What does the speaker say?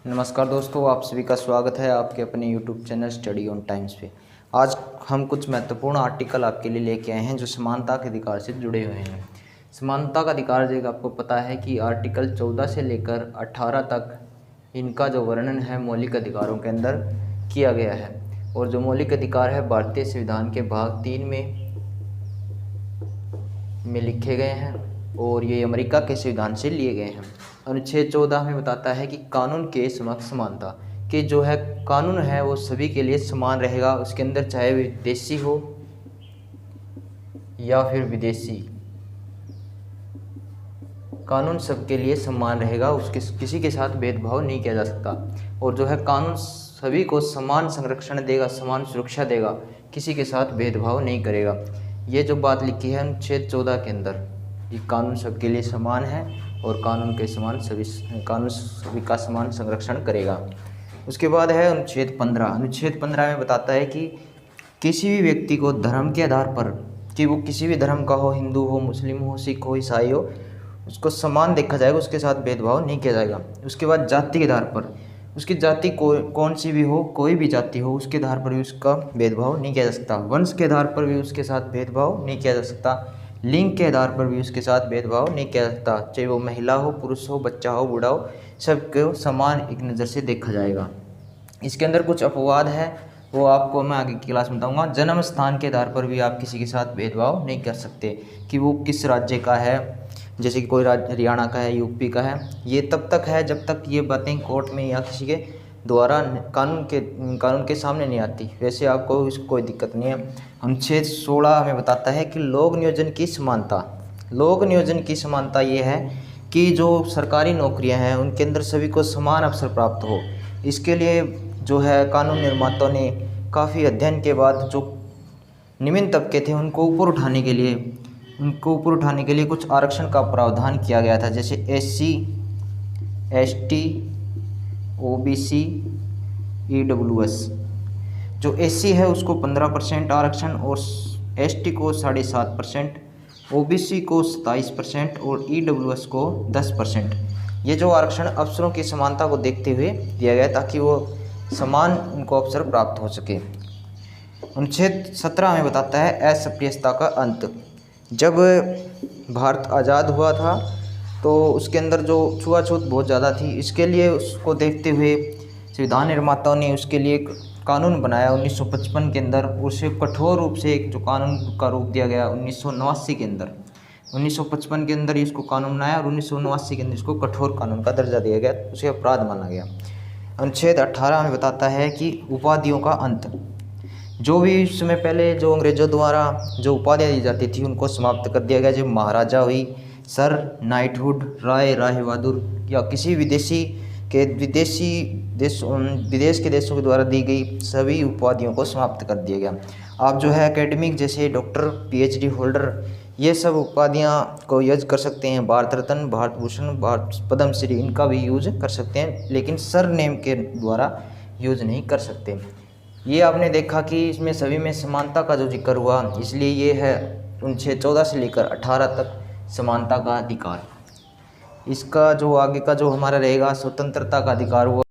नमस्कार दोस्तों, आप सभी का स्वागत है आपके अपने YouTube channel study on times पे। आज हम कुछ महत्वपूर्ण आर्टिकल आपके लिए लेके आए हैं जो समानता के अधिकार से जुड़े हुए हैं। समानता का अधिकार जो आपको पता है कि आर्टिकल 14 से लेकर 18 तक इनका जो वर्णन है मौलिक अधिकारों के अंदर किया गया है। और जो मौलिक अधिकार है भारतीय संविधान के भाग 3 में लिखे गए हैं और ये अमेरिका के संविधान से लिए गए हैं। अनुच्छेद 14 में बताता है कि कानून के समक्ष समानता कि जो है कानून है वो सभी के लिए समान रहेगा। उसके अंदर चाहे विदेशी हो या फिर विदेशी, कानून सबके लिए समान रहेगा। उसके किसी के साथ भेदभाव नहीं किया जा सकता। और जो है कानून सभी को समान संरक्षण देगा, समान सुरक्षा देगा, किसी के साथ भेदभाव नहीं करेगा। ये जो बात लिखी है अनुच्छेद 14 के अंदर, ये कानून सबके लिए समान है और कानून सभी का समान संरक्षण करेगा। उसके बाद है अनुच्छेद 15। अनुच्छेद 15 में बताता है कि किसी भी व्यक्ति को धर्म के आधार पर, कि वो किसी भी धर्म का हो, हिंदू हो, मुस्लिम हो, सिख हो, ईसाई हो, उसको समान देखा जाएगा, उसके साथ भेदभाव नहीं किया जाएगा। उसके बाद जाति के आधार पर, उसकी जाति कौन सी भी हो, कोई भी जाति हो, उसके आधार पर भी उसका भेदभाव नहीं किया जा सकता। वंश के आधार पर भी उसके साथ भेदभाव नहीं किया जा सकता। लिंग के आधार पर भी उसके साथ भेदभाव नहीं किया जा सकता। चाहे वो महिला हो, पुरुष हो, बच्चा हो, बूढ़ा हो, सबको समान एक नज़र से देखा जाएगा। इसके अंदर कुछ अपवाद है, वो आपको मैं आगे की क्लास में बताऊँगा। जन्म स्थान के आधार पर भी आप किसी के साथ भेदभाव नहीं कर सकते कि वो किस राज्य का है, जैसे कि कोई राज्य हरियाणा का है, यूपी का है। ये तब तक है जब तक ये बातें कोर्ट में या किसी के द्वारा कानून के सामने नहीं आती। वैसे आपको इसको कोई दिक्कत नहीं है। अनुच्छेद 16 हमें बताता है कि लोक नियोजन की समानता। लोक नियोजन की समानता ये है कि जो सरकारी नौकरियां हैं उनके अंदर सभी को समान अवसर प्राप्त हो। इसके लिए जो है कानून निर्माताओं ने काफ़ी अध्ययन के बाद जो निम्न तबके थे उनको ऊपर उठाने के लिए कुछ आरक्षण का प्रावधान किया गया था। जैसे SC, ST, OBC, EWS। जो SC है उसको 15% आरक्षण और ST को 7.5%, OBC को 27% और EWS को 10%। ये जो आरक्षण अवसरों की समानता को देखते हुए दिया गया ताकि वो समान उनको अवसर प्राप्त हो सके। अनुच्छेद 17 में बताता है अस्पृश्यता का अंत। जब भारत आज़ाद हुआ था तो उसके अंदर जो छुआछूत बहुत ज़्यादा थी, इसके लिए उसको देखते हुए संविधान निर्माताओं ने उसके लिए एक कानून बनाया 1955 के अंदर। उसे कठोर रूप से एक जो कानून का रूप दिया गया 1989 के अंदर। 1955 के अंदर इसको कानून बनाया और 1989 के अंदर इसको कठोर कानून का दर्जा दिया गया, उसे अपराध माना गया। अनुच्छेद 18 में बताता है कि उपाधियों का अंत। जो भी समय पहले जो अंग्रेजों द्वारा जो उपाधियाँ दी जाती थी उनको समाप्त कर दिया गया। जब महाराजा हुई, सर, नाइटहुड, राय बहादुर या किसी विदेश के देशों के द्वारा दी गई सभी उपाधियों को समाप्त कर दिया गया। आप जो है एकेडमिक जैसे डॉक्टर, PhD होल्डर, ये सब उपाधियाँ को यूज कर सकते हैं। भारत रत्न, भारत भूषण, भारत पद्मश्री, इनका भी यूज कर सकते हैं, लेकिन सर नेम के द्वारा यूज नहीं कर सकते। ये आपने देखा कि इसमें सभी में समानता का जो जिक्र हुआ, इसलिए ये है अनुच्छेद 14 से लेकर 18 तक समानता का अधिकार। इसका जो आगे का जो हमारा रहेगा स्वतंत्रता का अधिकार, वो